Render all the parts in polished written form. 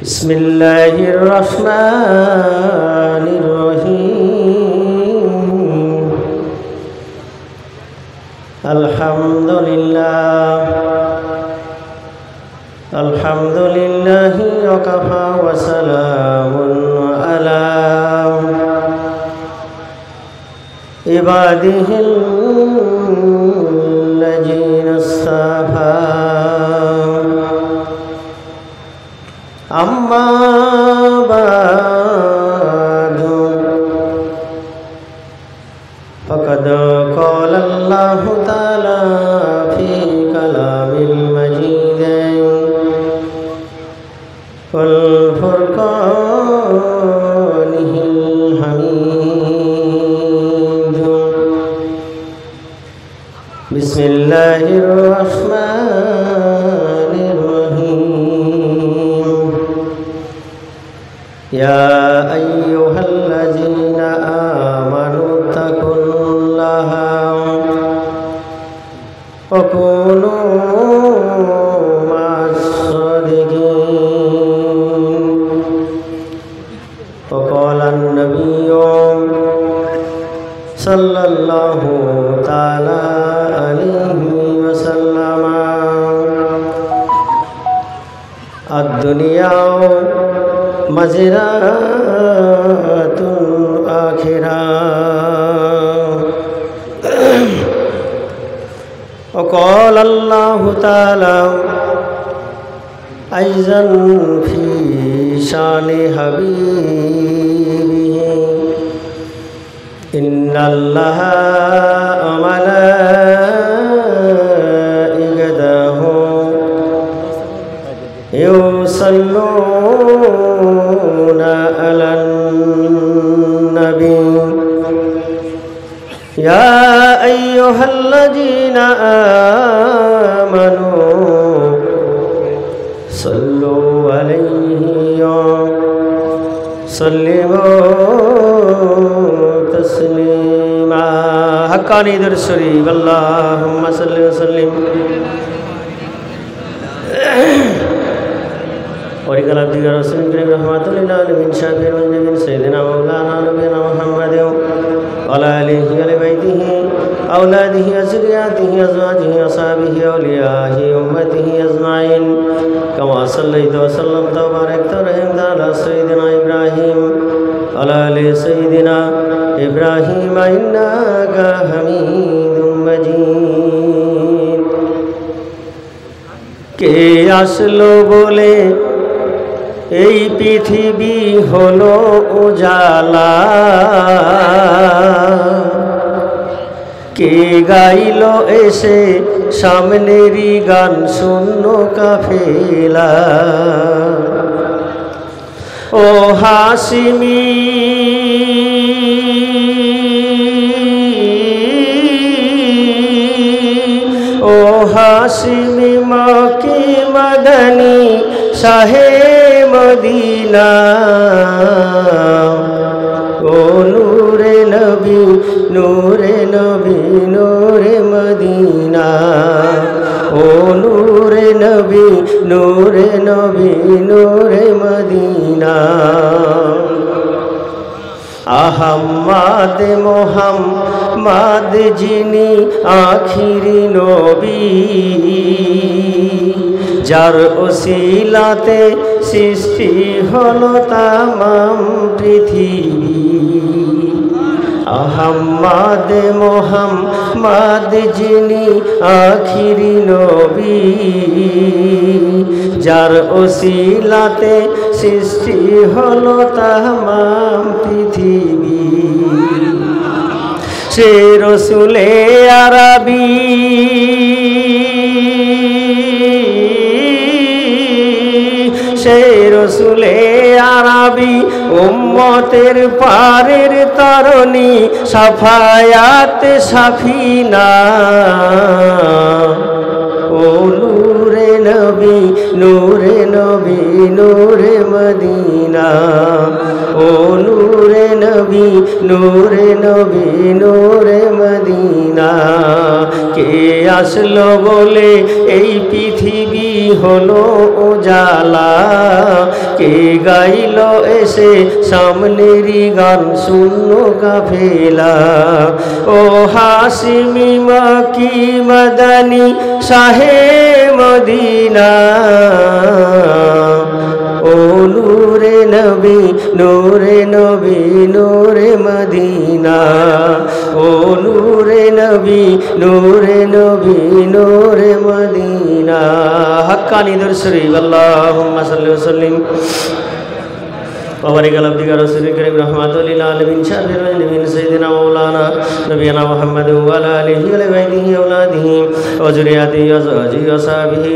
বিসমিল্লাহির রহমানির রহিম। আলহামদুলিল্লাহি ওয়াকাফা ওয়া সালামুন আলা ইবাদিহিল লাযিনা ইসতাফা। আম্মা বা'দু ফাকাদ ক্বালা আল্লাহু তাআলা ফি কালামিল মাজিদ ওয়াল ফুরকানিল হামিদ। বিসমিল্লাহির রহমানির রহিম। ইয়া আইয়ুহাল্লাযীনা আমানু তাকুল্লাহা ওয়া কুনু মা'as-সাদিকিন। ওয়া ক্বালা আন-নাবিয়্যু সাল্লাল্লাহু তাআলা আলাইহি ওয়া সাল্লাম আদ-দুনিয়া মাজরাতুল আখিরাহ। ওয়া ক্বালা আল্লাহু তাআলা আইযান ফি শানি হাবিবিহি ইন্নাল্লাহা ওয়া মালাইকাতাহু ইউসাল্লুনা আলান নবী ইয়া আইয়ুহাল্লাযীনা আমানু সাল্লু আলাইহি ওয়া সাল্লিমু তাসলিমা। হাক্কানি দুরূদ শরীফ। আল্লাহুম্মা সাল্লি ওয়া সাল্লিম وعلى عبدك ورسولك الكريم رحمة للعالمين شافع المذنبين سيدنا مولانا نبينا محمد وعلى آله وبيته أولاده وذرياته أزواجه وصحبه أوليائه أمته أجمعين كما صليت وسلمت وباركت ورحمت على سيدنا إبراهيم وعلى آل سيدنا إبراهيم إنك حميد مجيد। কে আসলো বলে এই পৃথিবী হলো উজালা, কে গাইল এসে সামনেরই গান শূন্য কাফেলা। ও হাসিমি ও হাসিমি মক্কি মদনী শাহে মদিনা। ও নূরে নবী নূরে নবী নূরে মদিনা। ও নূরে নবী নূরে নবী নূরে মদিনা। আহম্মদ মোহাম্মদ যিনি আখিরি নবী, যার ওসিলাতে সৃষ্টি হলো তামাম পৃথিবী। আহম্মদ মোহাম্মদ যিনি আখিরি নবী, যার ওসিলাতে সৃষ্টি হলো তামাম পৃথিবী। সে রসুলে আরবি সে রসুলে আরবি উম্মতের পারের তরণী সাফায়াত সাফিনা। ও নূরে নবী নূরে নবী নূরে মদিনা। ও নূরে নবী নূরে নবী নূরে মদিনা। কে আসলো বলে এই পৃথিবী হলো উজালা, কে গাইল এসে সামনেরই গান শূন্য কাফেলা। ও হাশিমি মাকি মাদানি শাহে মদিনা, ও নূরে নবী নূরে নবী নূরে মদিনা, ও নূরে নবী নূরে নবী নূরে মদিনা। হাক্কানি দরুদ শরীফ। আল্লাহুম্মা সাল্লি ওয়া সাল্লিম وبارك على عبدك رسولك الكريم رحمة للعالمين شافع العالمين سيدنا مولانا نبينا محمد وعلى آله وبيته أولاده وذريته وأزواجه وصحبه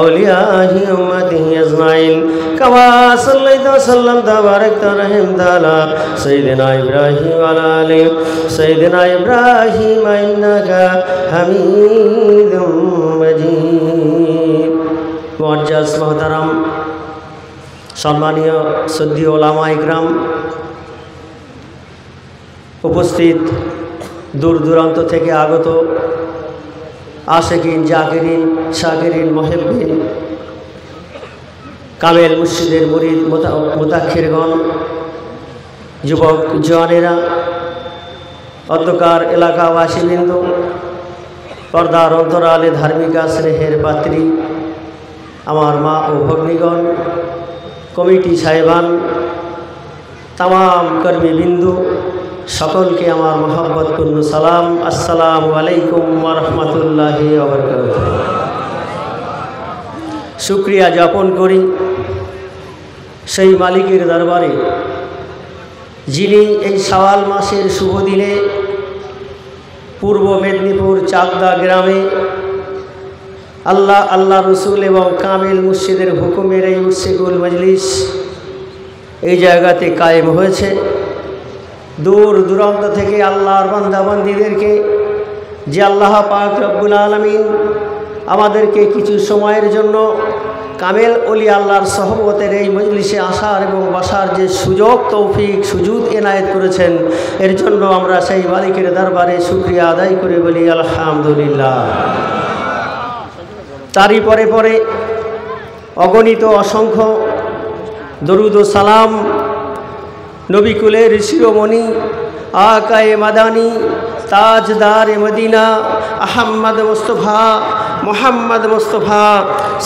أوليائه أمته أجمعين كما صليت وسلمت وباركت ورحمت على سيدنا إبراهيم وعلى آل سيدنا إبراهيم إنك حميد مجيد। মুআজ্জাজ মুহতারাম, সম্মানীয় শ্রদ্ধেয় ওলামা ইকরাম, উপস্থিত দূর দূরান্ত থেকে আগত আশেকিন, জাকিরিন, শাকিরিন, মুহিব্বিন, কামেল মুর্শিদের মুরিদ মুতাক্ষিরগণ, যুবক জওয়ানেরা, অন্ধকার এলাকাবাসীবৃন্দ, পর্দার অন্তরালে ধার্মিকা স্নেহের পাত্রী, আমার মা ও ভগ্নীগণ, কমিটি সাহেবান, তামাম কর্মীবিন্দু, সকলকে আমার মহব্বতপূর্ণ সালাম। আসসালামু আলাইকুম ওয়া রাহমাতুল্লাহি ওয়া বারাকাতুহু। শুকরিয়া জ্ঞাপন করি সেই মালিকের দরবারে যিনি এই শাওয়াল মাসের শুভ দিনে পূর্ব মেদিনীপুর চাকদা গ্রামে আল্লাহ রসুল এবং কামিল মুর্শিদের হুকুমের এই উর্সিকুল মজলিস এই জায়গাতে কায়েম হয়েছে। দূর দূরান্ত থেকে আল্লাহর বান্দাবান্দীদেরকে যে আল্লাহ পাক রব্বুল আলামিন আমাদেরকে কিছু সময়ের জন্য কামেল ওলি আল্লাহর সহবতের এই মজলিসে আসার এবং বসার যে সুযোগ তৌফিক সুজুদ এনায়েত করেছেন, এর জন্য আমরা সেই মালিকের দরবারে শুকরিয়া আদায় করে বলি আলহামদুলিল্লাহ। তারই পরে পরে অগণিত অসংখ্য দরুদ ও সালাম নবীকুলের শিরোমণি আকায়ে মাদানী তাজদার মদিনা আহম্মদ মুহাম্মদ মুস্তফা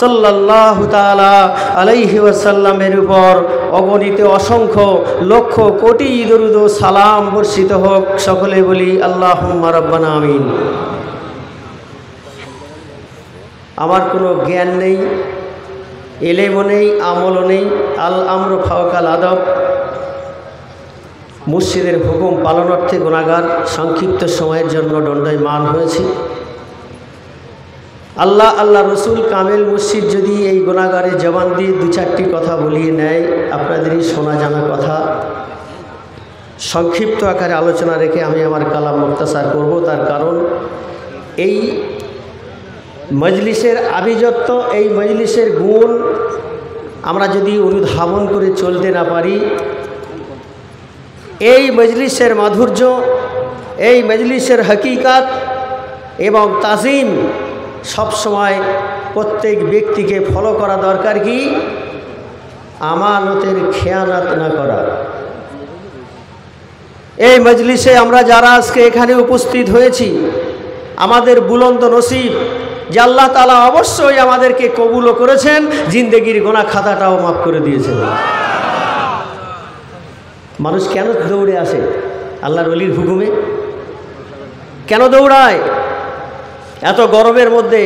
সাল্লাল্লাহু তাআলা আলাইহি ওয়াসাল্লামের উপর অগণিত অসংখ্য লক্ষ কোটি দরুদ ও সালাম বর্ষিত হোক। সকলে বলি আল্লাহুম্মা রাব্বানা আমিন। আমার কোনো জ্ঞান নেই, এলেমও নেই, আমলও নেই। আল আমর ফাওকাল আদব। মুর্শিদের হুকুম পালনার্থে গুনাহগার সংক্ষিপ্ত সময়ের জন্য দণ্ডায়মান হয়েছি। আল্লাহ রসুল কামেল মুর্শিদ যদি এই গুনাহগারে জবান দিয়ে দু চারটি কথা বলিয়ে নেয়, আপনাদেরই শোনা জানা কথা, সংক্ষিপ্ত আকারে আলোচনা রেখে আমি আমার কালাম মুক্তাসার করব। তার কারণ এই মজলিসের আভিজাত্য, এই মজলিসের গুণ আমরা যদি অনুধাবন করে চলতে না পারি, এই মজলিসের মাধুর্য, এই মজলিসের হকিকত এবং তাজিম সবসময় প্রত্যেক ব্যক্তিকে ফলো করা দরকার। কি? আমানতের খেয়ানত না করা। এই মজলিসে আমরা যারা আজকে এখানে উপস্থিত হয়েছি, আমাদের বুলন্দ নসিব যে আল্লাহ তাআলা অবশ্যই আমাদেরকে কবুলও করেছেন, জিন্দেগির গুনাহ খাতাটাও মাফ করে দিয়েছেন। মানুষ কেন দৌড়ে আসে আল্লাহর ওলির হুকুমে? কেন দৌড়ায় এত গরমের মধ্যে?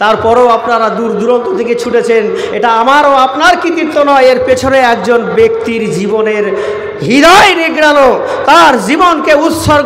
তারপরেও আপনারা দূর দূরান্ত থেকে ছুটেছেন। এটা আমার ও আপনার কৃতিত্ব নয়, এর পেছনে একজন ব্যক্তির জীবনের হৃদয় নিংড়ানো, তার জীবনকে উৎসর্গ